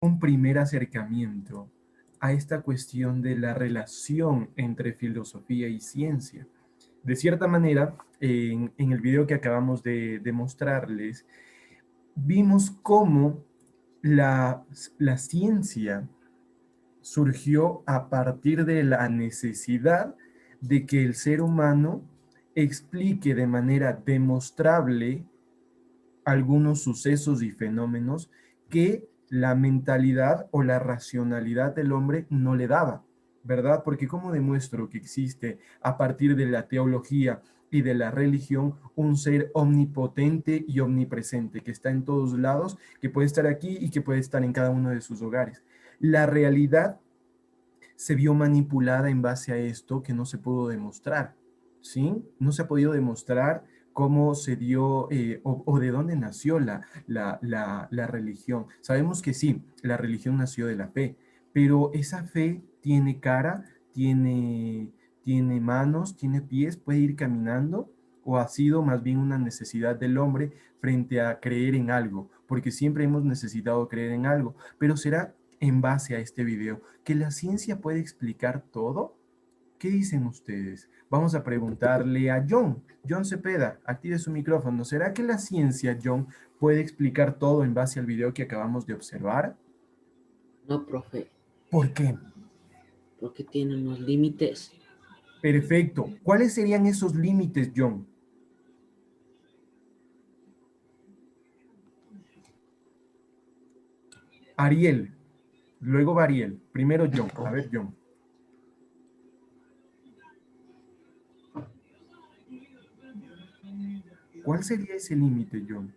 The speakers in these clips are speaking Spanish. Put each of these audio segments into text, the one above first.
un primer acercamiento a esta cuestión de la relación entre filosofía y ciencia. De cierta manera, en el video que acabamos de mostrarles, vimos cómo la ciencia surgió a partir de la necesidad de que el ser humano explique de manera demostrable algunos sucesos y fenómenos que la mentalidad o la racionalidad del hombre no le daba, ¿verdad? Porque ¿cómo demuestro que existe a partir de la teología y de la religión un ser omnipotente y omnipresente que está en todos lados, que puede estar aquí y que puede estar en cada uno de sus hogares? La realidad se vio manipulada en base a esto que no se pudo demostrar, ¿sí? No se ha podido demostrar cómo se dio o de dónde nació la religión. Sabemos que sí, la religión nació de la fe, pero esa fe tiene cara, tiene manos, tiene pies, puede ir caminando, o ha sido más bien una necesidad del hombre frente a creer en algo, porque siempre hemos necesitado creer en algo, pero será en base a este video que la ciencia puede explicar todo. ¿Qué dicen ustedes? Vamos a preguntarle a John. John Cepeda, active su micrófono. ¿Será que la ciencia, John, puede explicar todo en base al video que acabamos de observar? No, profe, ¿Por qué? porque tiene unos límites. Perfecto. ¿Cuáles serían esos límites, John? Ariel, luego Bariel. Primero John. A ver, John. ¿Cuál sería ese límite, John?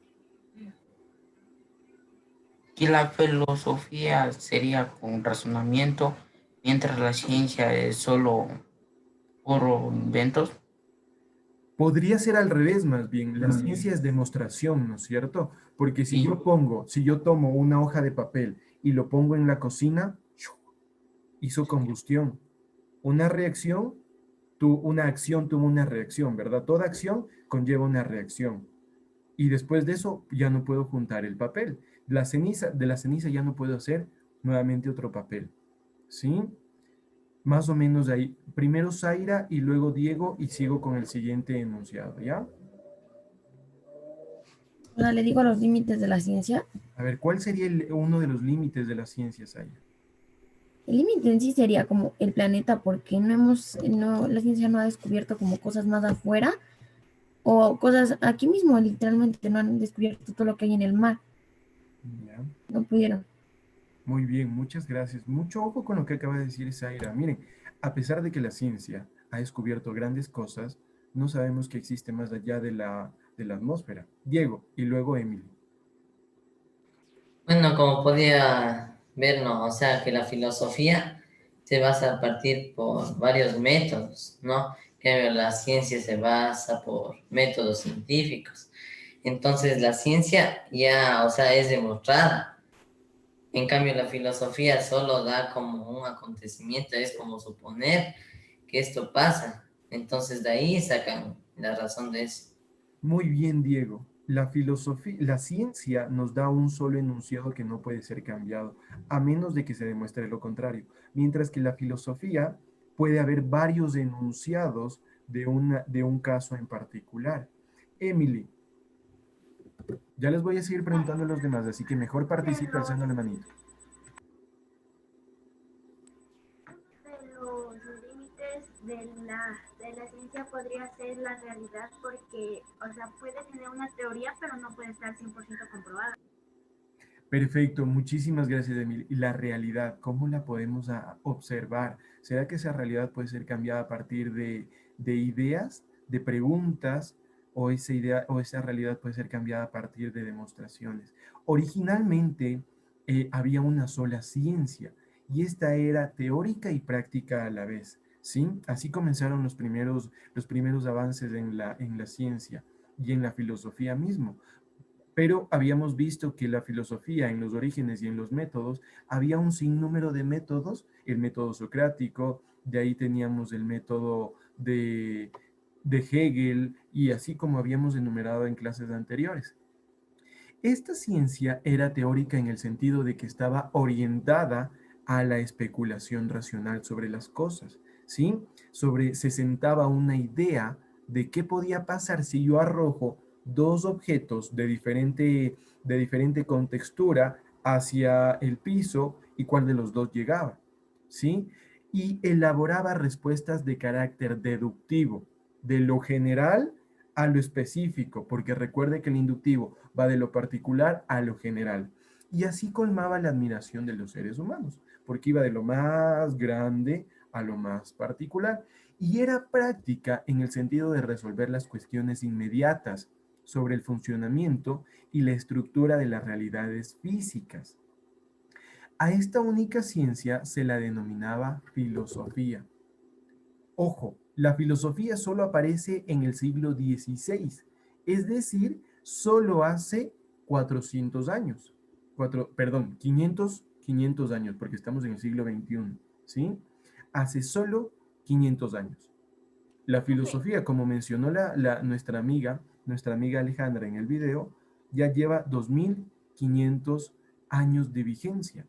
Que la filosofía sería con razonamiento, mientras la ciencia es solo puro inventos. Podría ser al revés, más bien. La ciencia es demostración, ¿no es cierto? Porque si Sí, si yo tomo una hoja de papel y lo pongo en la cocina, hizo combustión. Una reacción, una acción tuvo una reacción, ¿verdad? Toda acción conlleva una reacción. Y después de eso ya no puedo juntar el papel. De la ceniza ya no puedo hacer nuevamente otro papel. ¿Sí? Más o menos ahí. Primero Zaira y luego Diego y sigo con el siguiente enunciado, ¿ya? O sea, le digo los límites de la ciencia. A ver, ¿cuál sería uno de los límites de la ciencia, Zaira? El límite en sí sería como el planeta, porque la ciencia no ha descubierto como cosas más afuera o cosas aquí mismo, literalmente no han descubierto todo lo que hay en el mar, Ya. no pudieron. Muy bien, muchas gracias. Mucho ojo con lo que acaba de decir Zaira. Miren, a pesar de que la ciencia ha descubierto grandes cosas, no sabemos qué existe más allá de la atmósfera. Diego y luego Emily. Bueno, como podía vernos, o sea, que la filosofía se basa a partir por varios métodos, ¿no? Que la ciencia se basa por métodos científicos. Entonces, la ciencia ya, o sea, es demostrada. En cambio, la filosofía solo da como un acontecimiento, es como suponer que esto pasa. Entonces, de ahí sacan la razón de eso. Muy bien, Diego. La ciencia nos da un solo enunciado que no puede ser cambiado, a menos de que se demuestre lo contrario. Mientras que la filosofía puede haber varios enunciados de un caso en particular. Emily, ya les voy a seguir preguntando a los demás, así que mejor participa alzando la manito. De los límites de la ciencia podría ser la realidad porque, o sea, puede tener una teoría, pero no puede estar 100% comprobada. Perfecto, muchísimas gracias, Emil. Y la realidad, ¿cómo la podemos observar? ¿Será que esa realidad puede ser cambiada a partir de ideas, de preguntas, o esa idea o esa realidad puede ser cambiada a partir de demostraciones? Originalmente había una sola ciencia y esta era teórica y práctica a la vez, ¿sí? Así comenzaron los primeros avances en la ciencia y en la filosofía mismo. Pero habíamos visto que la filosofía en los orígenes y en los métodos, había un sinnúmero de métodos, el método socrático, de ahí teníamos el método de Hegel, y así como habíamos enumerado en clases anteriores. Esta ciencia era teórica en el sentido de que estaba orientada a la especulación racional sobre las cosas, ¿sí? Se sentaba una idea de qué podía pasar si yo arrojo dos objetos de diferente contextura hacia el piso y cuál de los dos llegaba, ¿sí? Y elaboraba respuestas de carácter deductivo, de lo general a lo específico, porque recuerde que el inductivo va de lo particular a lo general. Y así colmaba la admiración de los seres humanos, porque iba de lo más grande a lo más particular. Y era práctica en el sentido de resolver las cuestiones inmediatas sobre el funcionamiento y la estructura de las realidades físicas. A esta única ciencia se la denominaba filosofía. Ojo, la filosofía solo aparece en el siglo XVI, es decir, solo hace 400 años. 500 años, porque estamos en el siglo XXI, ¿sí? Hace solo 500 años. La Profe, filosofía, como mencionó nuestra amiga Alejandra en el video, ya lleva 2500 años de vigencia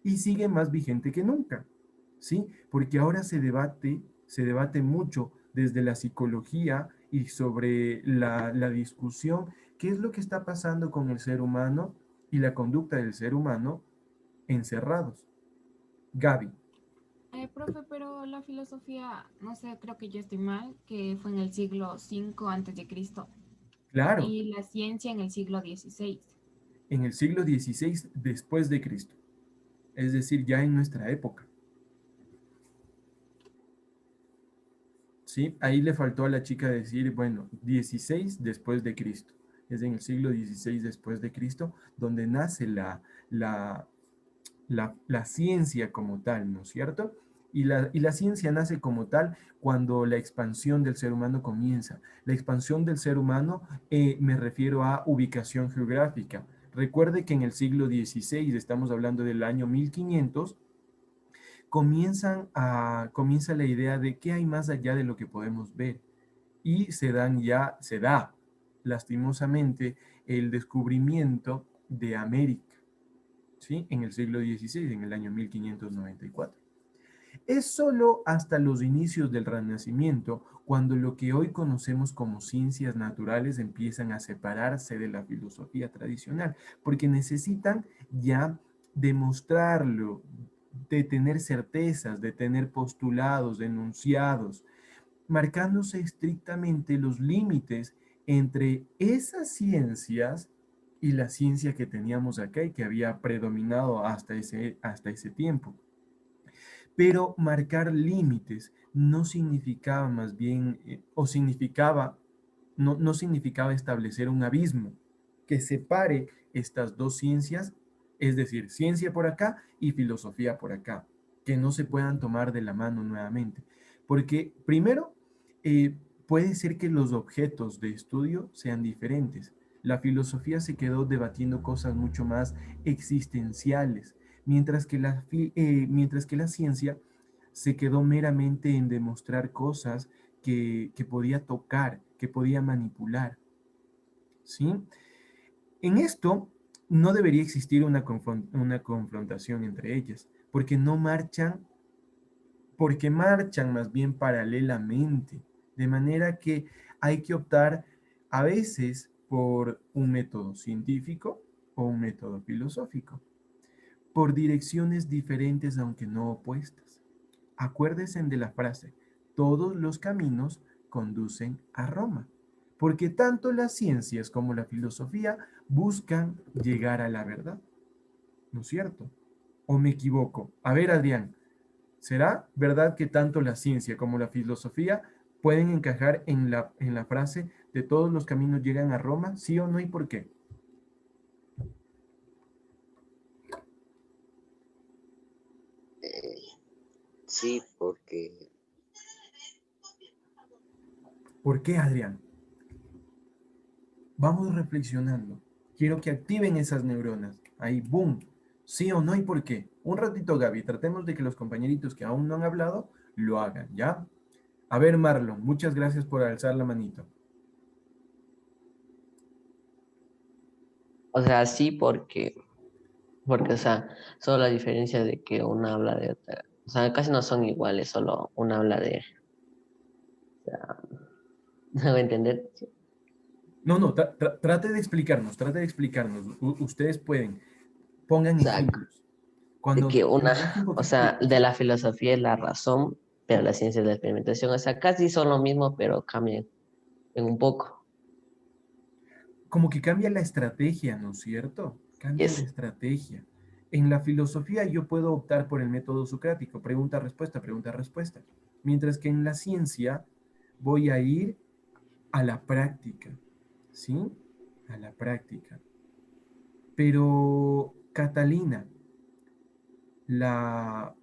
y sigue más vigente que nunca, ¿sí? Porque ahora se debate mucho desde la psicología y sobre la discusión, qué es lo que está pasando con el ser humano y la conducta del ser humano encerrados. Gaby, profe, pero la filosofía, no sé, creo que yo estoy mal, que fue en el siglo V antes de Cristo claro, y la ciencia en el siglo XVI. en el siglo XVI después de Cristo, es decir, ya en nuestra época. ¿Sí? Ahí le faltó a la chica decir, bueno, 16 después de Cristo. Es en el siglo XVI después de Cristo donde nace la ciencia como tal, ¿no es cierto? Y la ciencia nace como tal cuando la expansión del ser humano comienza. La expansión del ser humano, me refiero a ubicación geográfica. Recuerde que en el siglo XVI, estamos hablando del año 1500, comienza la idea de qué hay más allá de lo que podemos ver. Y se da lastimosamente el descubrimiento de América, ¿sí? En el siglo XVI, en el año 1594. Es solo hasta los inicios del Renacimiento cuando lo que hoy conocemos como ciencias naturales empiezan a separarse de la filosofía tradicional, porque necesitan ya demostrarlo, de tener certezas, de tener postulados, enunciados, marcándose estrictamente los límites entre esas ciencias y la ciencia que teníamos acá y que había predominado hasta ese tiempo. Pero marcar límites no significaba más bien, o significaba, no significaba establecer un abismo que separe estas dos ciencias, es decir, ciencia por acá y filosofía por acá, que no se puedan tomar de la mano nuevamente. Porque primero, puede ser que los objetos de estudio sean diferentes. La filosofía se quedó debatiendo cosas mucho más existenciales, mientras que la ciencia se quedó meramente en demostrar cosas que podía tocar, que podía manipular, ¿sí? En esto no debería existir una confrontación entre ellas, porque marchan más bien paralelamente, de manera que hay que optar a veces por un método científico o un método filosófico, por direcciones diferentes aunque no opuestas. Acuérdense de la frase, todos los caminos conducen a Roma, porque tanto las ciencias como la filosofía buscan llegar a la verdad, ¿no es cierto? ¿O me equivoco? A ver, Adrián, ¿será verdad que tanto la ciencia como la filosofía pueden encajar en la frase de todos los caminos llegan a Roma? ¿Sí o no y por qué? Eh, sí, porque ¿Por qué, Adrián? Vamos reflexionando. Quiero que activen esas neuronas. Ahí, boom. Sí o no y por qué. Un ratito, Gaby. Tratemos de que los compañeritos que aún no han hablado lo hagan, ¿ya? A ver, Marlon, muchas gracias por alzar la manito. O sea, sí, porque, o sea, solo la diferencia de que una habla de otra. O sea, casi no son iguales, solo una habla de, o sea, ¿me hago entender? Sí. No, no, trate de explicarnos. Ustedes pueden, pongan O sea, ejemplos. de que Cuando es un o poquito, sea, de la filosofía es la razón, pero la ciencia es la experimentación. O sea, casi son lo mismo, pero cambian en un poco. como que cambia la estrategia, ¿no es cierto? Y Cambia la es, estrategia. En la filosofía yo puedo optar por el método socrático, pregunta-respuesta, pregunta-respuesta. Mientras que en la ciencia voy a ir a la práctica, ¿sí? A la práctica. Pero, Catalina, ¿la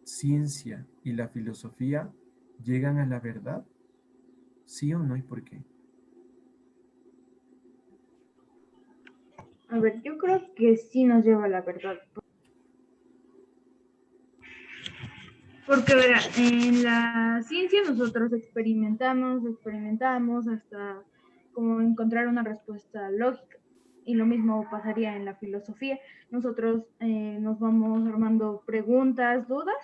ciencia y la filosofía llegan a la verdad? ¿Sí o no y por qué? A ver, yo creo que sí nos lleva a la verdad. Porque, verá, en la ciencia nosotros experimentamos hasta como encontrar una respuesta lógica. Y lo mismo pasaría en la filosofía. Nosotros nos vamos armando preguntas, dudas,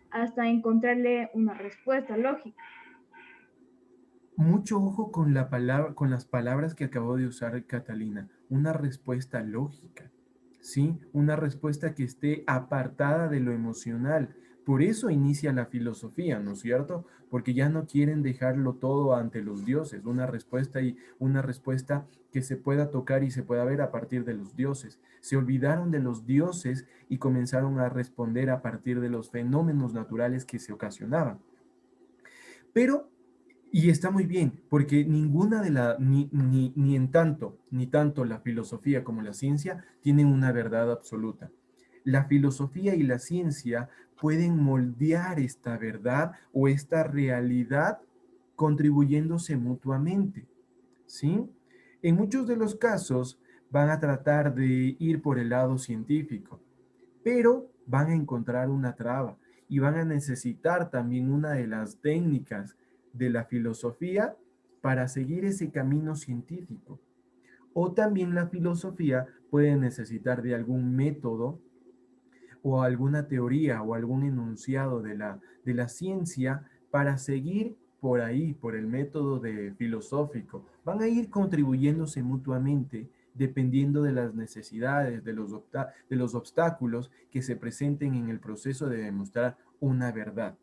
hasta encontrarle una respuesta lógica. Mucho ojo con la palabra, con las palabras que acabó de usar Catalina. Una respuesta lógica, ¿sí? Una respuesta que esté apartada de lo emocional. Por eso inicia la filosofía, ¿no es cierto? Porque ya no quieren dejarlo todo ante los dioses. Una respuesta que se pueda tocar y se pueda ver a partir de los dioses. Se olvidaron de los dioses y comenzaron a responder a partir de los fenómenos naturales que se ocasionaban. Pero y está muy bien, porque ninguna de la, ni tanto la filosofía como la ciencia tienen una verdad absoluta. La filosofía y la ciencia pueden moldear esta verdad o esta realidad contribuyéndose mutuamente, ¿sí? En muchos de los casos van a tratar de ir por el lado científico, pero van a encontrar una traba y van a necesitar también una de las técnicas de la filosofía para seguir ese camino científico. O también la filosofía puede necesitar de algún método o alguna teoría o algún enunciado de la ciencia para seguir por ahí, por el método de filosófico. Van a ir contribuyéndose mutuamente dependiendo de las necesidades, de los obstáculos que se presenten en el proceso de demostrar una verdad.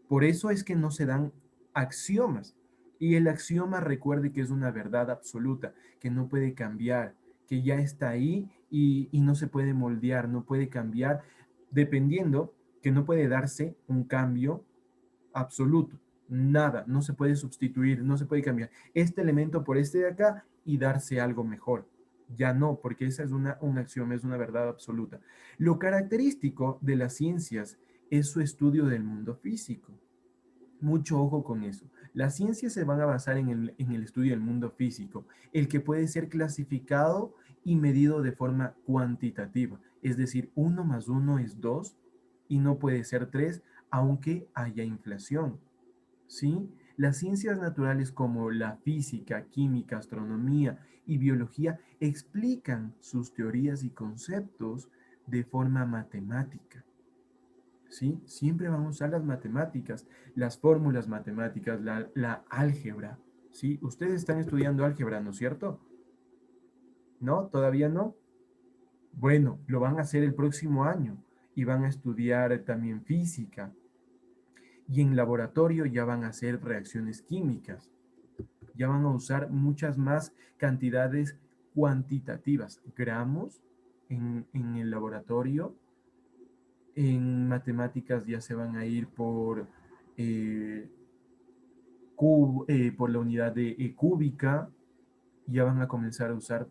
Por eso es que no se dan axiomas. Y el axioma recuerde que es una verdad absoluta, que no puede cambiar, que ya está ahí y no se puede moldear, no puede cambiar, dependiendo que no puede darse un cambio absoluto. Nada, no se puede sustituir, no se puede cambiar este elemento por este de acá y darse algo mejor. Ya no, porque esa es un axioma, es una verdad absoluta. Lo característico de las ciencias es su estudio del mundo físico. Mucho ojo con eso. Las ciencias se van a basar en el estudio del mundo físico, el que puede ser clasificado y medido de forma cuantitativa. Es decir, uno más uno es 2 y no puede ser 3 aunque haya inflación. ¿Sí? Las ciencias naturales como la física, química, astronomía y biología explican sus teorías y conceptos de forma matemática. ¿Sí? Siempre vamos a usar las matemáticas, las fórmulas matemáticas, la álgebra, ¿sí? Ustedes están estudiando álgebra, ¿no es cierto? ¿No? ¿Todavía no? Bueno, lo van a hacer el próximo año y van a estudiar también física. Y en laboratorio ya van a hacer reacciones químicas. Ya van a usar muchas más cantidades cuantitativas, gramos en el laboratorio. En matemáticas ya se van a ir eh, por la unidad de cúbica, ya van a comenzar a usar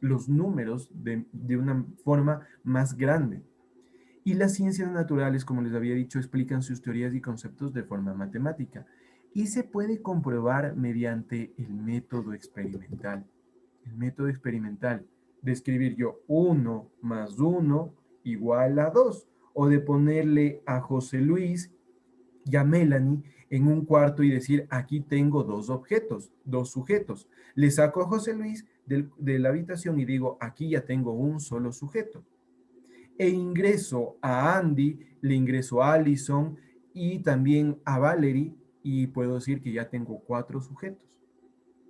los números de una forma más grande. Y las ciencias naturales, como les había dicho, explican sus teorías y conceptos de forma matemática. Y se puede comprobar mediante el método experimental. El método experimental de escribir yo 1 más 1 igual a 2. O de ponerle a José Luis y a Melanie en un cuarto y decir, aquí tengo dos objetos, dos sujetos. Le saco a José Luis de la habitación y digo, aquí ya tengo un solo sujeto. E ingreso a Andy, le ingreso a Allison y también a Valerie y puedo decir que ya tengo 4 sujetos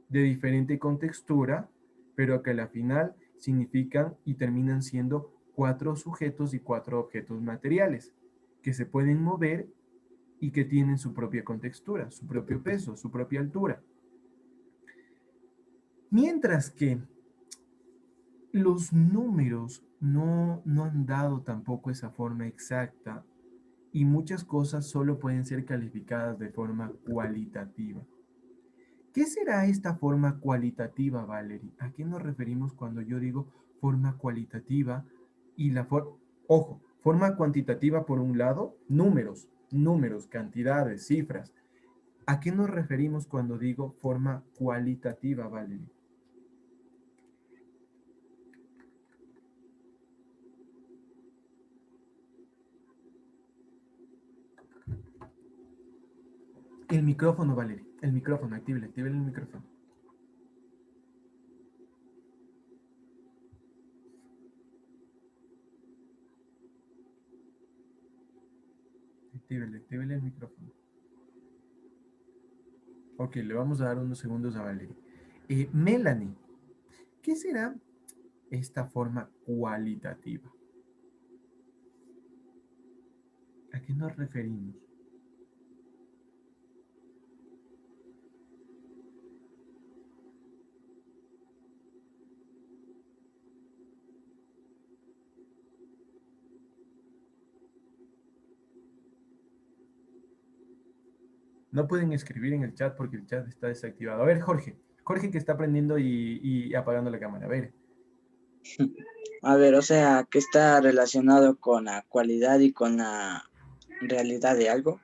de diferente contextura, pero que a la final significan y terminan siendo 4 sujetos y 4 objetos materiales que se pueden mover y que tienen su propia contextura, su propio peso, su propia altura. Mientras que los números no han dado tampoco esa forma exacta y muchas cosas solo pueden ser calificadas de forma cualitativa. ¿Qué será esta forma cualitativa, Valerie? ¿A qué nos referimos cuando yo digo forma cualitativa y ojo, forma cuantitativa por un lado, números, cantidades, cifras. ¿A qué nos referimos cuando digo forma cualitativa, Valerie? El micrófono, Valerie. El micrófono, actívala el micrófono. Actívala el micrófono. Ok, le vamos a dar unos segundos a Valerie. Melanie, ¿qué será esta forma cualitativa? ¿A qué nos referimos? No pueden escribir en el chat porque el chat está desactivado. A ver, Jorge. Jorge que está prendiendo y apagando la cámara. A ver. A ver, o sea, que está relacionado con la cualidad y con la realidad de algo.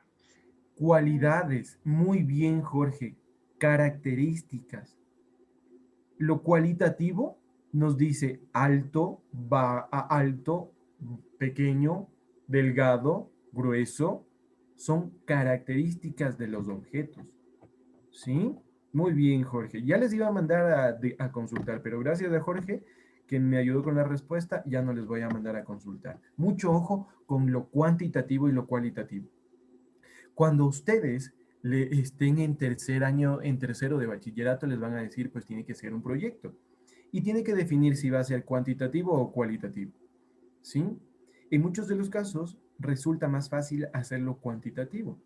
Cualidades. Muy bien, Jorge. Características. Lo cualitativo nos dice alto, alto, pequeño, delgado, grueso. Son características de los objetos. ¿Sí? Muy bien, Jorge. Ya les iba a mandar a consultar, pero gracias a Jorge, que me ayudó con la respuesta, ya no les voy a mandar a consultar. Mucho ojo con lo cuantitativo y lo cualitativo. Cuando ustedes estén en tercer año, en tercero de bachillerato, les van a decir, pues tiene que ser un proyecto. Y tiene que definir si va a ser cuantitativo o cualitativo. ¿Sí? En muchos de los casos, resulta más fácil hacerlo cuantitativo.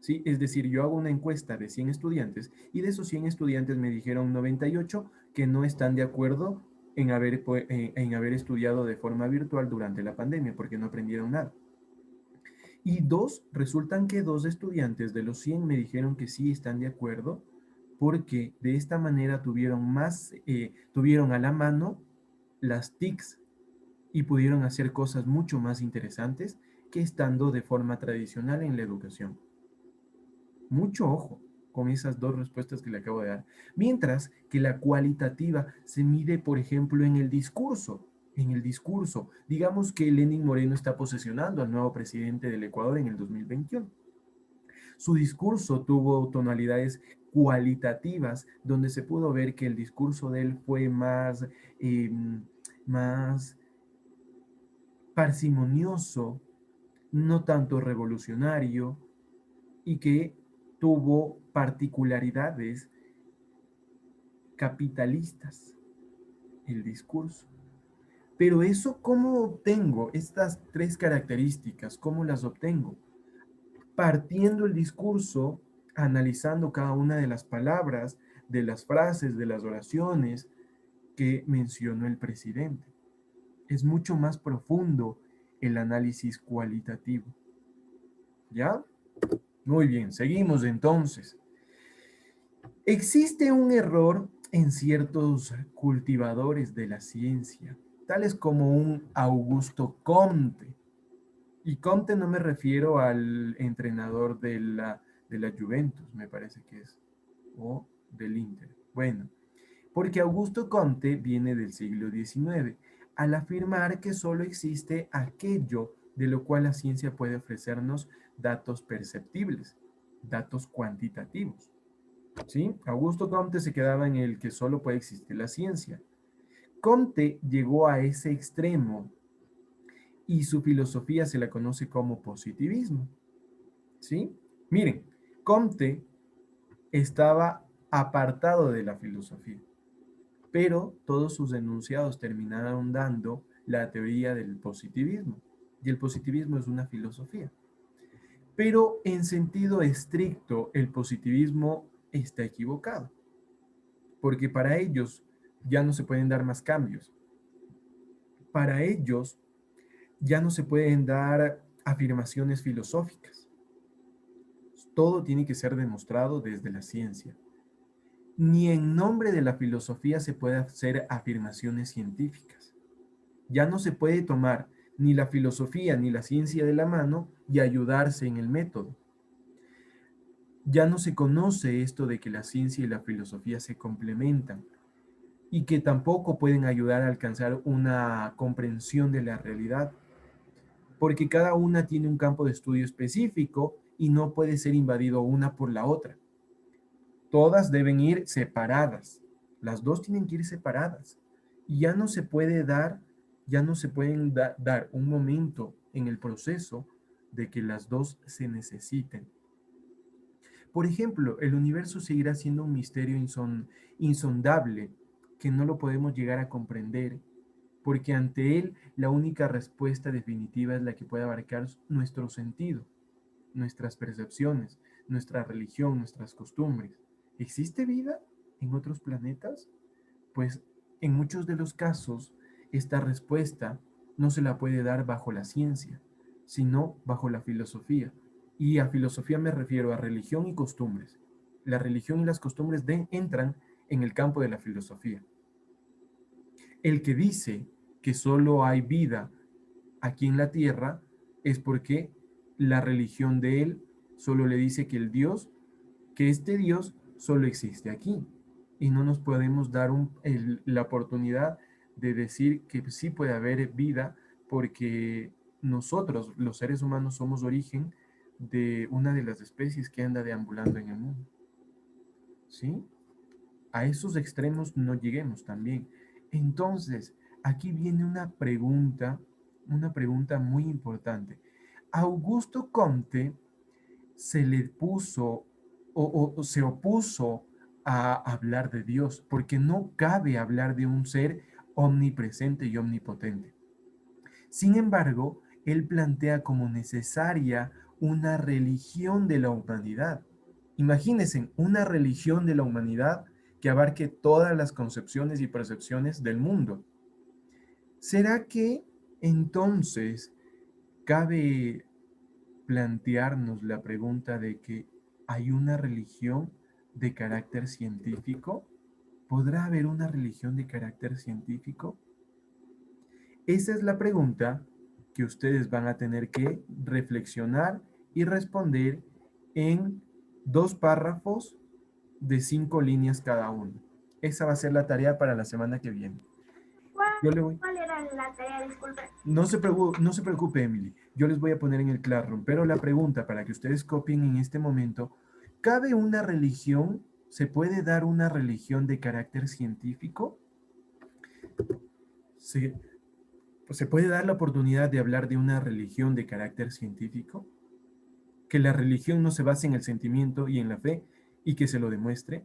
¿Sí? Es decir, yo hago una encuesta de 100 estudiantes y de esos 100 estudiantes me dijeron 98 que no están de acuerdo en haber estudiado de forma virtual durante la pandemia porque no aprendieron nada. Y resultan que 2 estudiantes de los 100 me dijeron que sí están de acuerdo porque de esta manera tuvieron a la mano las TICs y pudieron hacer cosas mucho más interesantes que estando de forma tradicional en la educación. Mucho ojo con esas 2 respuestas que le acabo de dar. Mientras que la cualitativa se mide, por ejemplo, en el discurso. En el discurso, digamos que Lenín Moreno está posesionando al nuevo presidente del Ecuador en el 2021. Su discurso tuvo tonalidades cualitativas, donde se pudo ver que el discurso de él fue más parsimonioso, no tanto revolucionario, y que tuvo particularidades capitalistas, el discurso. Pero eso, ¿cómo obtengo estas 3 características? ¿Cómo las obtengo? Partiendo el discurso, analizando cada una de las palabras, de las frases, de las oraciones que mencionó el presidente. Es mucho más profundo el análisis cualitativo. ¿Ya? Muy bien, seguimos entonces. Existe un error en ciertos cultivadores de la ciencia, tales como un Augusto Comte. Y Comte no me refiero al entrenador de la Juventus, me parece que es, o del Inter. Bueno, porque Augusto Comte viene del siglo XIX, al afirmar que solo existe aquello de lo cual la ciencia puede ofrecernos datos perceptibles. datos cuantitativos. ¿Sí? Augusto Comte se quedaba en el que solo puede existir la ciencia. Comte llegó a ese extremo y su filosofía se la conoce como positivismo. ¿Sí? Miren, Comte estaba apartado de la filosofía, pero todos sus enunciados terminaron dando la teoría del positivismo. Y el positivismo es una filosofía. Pero en sentido estricto, el positivismo está equivocado, porque para ellos ya no se pueden dar más cambios. Para ellos ya no se pueden dar afirmaciones filosóficas. Todo tiene que ser demostrado desde la ciencia. Ni en nombre de la filosofía se puede hacer afirmaciones científicas. Ya no se puede tomar ni la filosofía ni la ciencia de la mano y ayudarse en el método. Ya no se conoce esto de que la ciencia y la filosofía se complementan y que tampoco pueden ayudar a alcanzar una comprensión de la realidad, porque cada una tiene un campo de estudio específico y no puede ser invadido una por la otra. Todas deben ir separadas. Las dos tienen que ir separadas. Y ya no se puede dar, ya no se pueden dar un momento en el proceso de que las dos se necesiten. Por ejemplo, el universo seguirá siendo un misterio insondable que no lo podemos llegar a comprender, porque ante él la única respuesta definitiva es la que puede abarcar nuestro sentido, nuestras percepciones, nuestra religión, nuestras costumbres. ¿Existe vida en otros planetas? Pues en muchos de los casos, esta respuesta no se la puede dar bajo la ciencia, sino bajo la filosofía. Y a filosofía me refiero a religión y costumbres. La religión y las costumbres entran en el campo de la filosofía. El que dice que solo hay vida aquí en la tierra es porque la religión de él solo le dice que que este Dios solo existe aquí. Y no nos podemos dar la oportunidad de decir que sí puede haber vida porque nosotros, los seres humanos, somos origen de una de las especies que anda deambulando en el mundo. ¿Sí? A esos extremos no lleguemos también. Entonces, aquí viene una pregunta muy importante. Augusto Comte se le puso o se opuso a hablar de Dios, porque no cabe hablar de un ser omnipresente y omnipotente. Sin embargo, él plantea como necesaria una religión de la humanidad. Imagínense, una religión de la humanidad que abarque todas las concepciones y percepciones del mundo. ¿Será que entonces cabe plantearnos la pregunta de que hay una religión de carácter científico? ¿Podrá haber una religión de carácter científico? Esa es la pregunta que ustedes van a tener que reflexionar y responder en 2 párrafos de 5 líneas cada uno. Esa va a ser la tarea para la semana que viene. ¿Cuál era la tarea? Disculpe. No se preocupe, Emily. Yo les voy a poner en el Classroom, pero la pregunta para que ustedes copien en este momento, ¿cabe una religión? ¿Se puede dar una religión de carácter científico? ¿Se puede dar la oportunidad de hablar de una religión de carácter científico? Que la religión no se base en el sentimiento y en la fe y que se lo demuestre.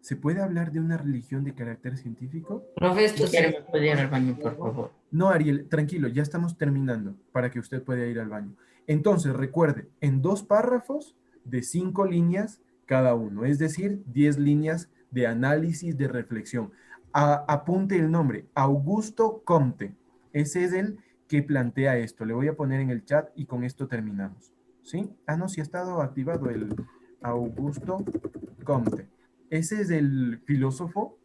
¿Se puede hablar de una religión de carácter científico? Profe, esto sí. ¿Me puede ir al baño, por favor? No, Ariel, tranquilo, ya estamos terminando para que usted pueda ir al baño. Entonces, recuerde, en 2 párrafos de 5 líneas cada uno, es decir, 10 líneas de análisis, de reflexión. Apunte el nombre, Augusto Comte. Ese es el que plantea esto. Le voy a poner en el chat y con esto terminamos. ¿Sí? No, sí ha estado activado el Augusto Comte. Ese es el filósofo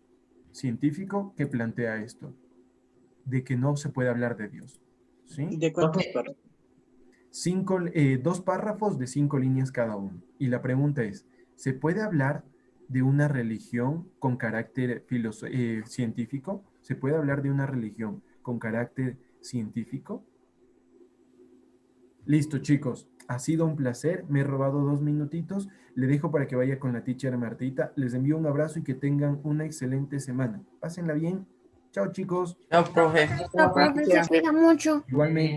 científico que plantea esto, de que no se puede hablar de Dios. ¿Sí? ¿De cuántos párrafos? 2 párrafos de 5 líneas cada uno. Y la pregunta es, ¿se puede hablar de una religión con carácter científico? ¿Se puede hablar de una religión con carácter científico? Listo, chicos. Ha sido un placer, me he robado 2 minutitos. Le dejo para que vaya con la teacher Martita. Les envío un abrazo y que tengan una excelente semana. Pásenla bien. Chao, chicos. Chao, profe. No, profe, se cuida mucho. Igualmente.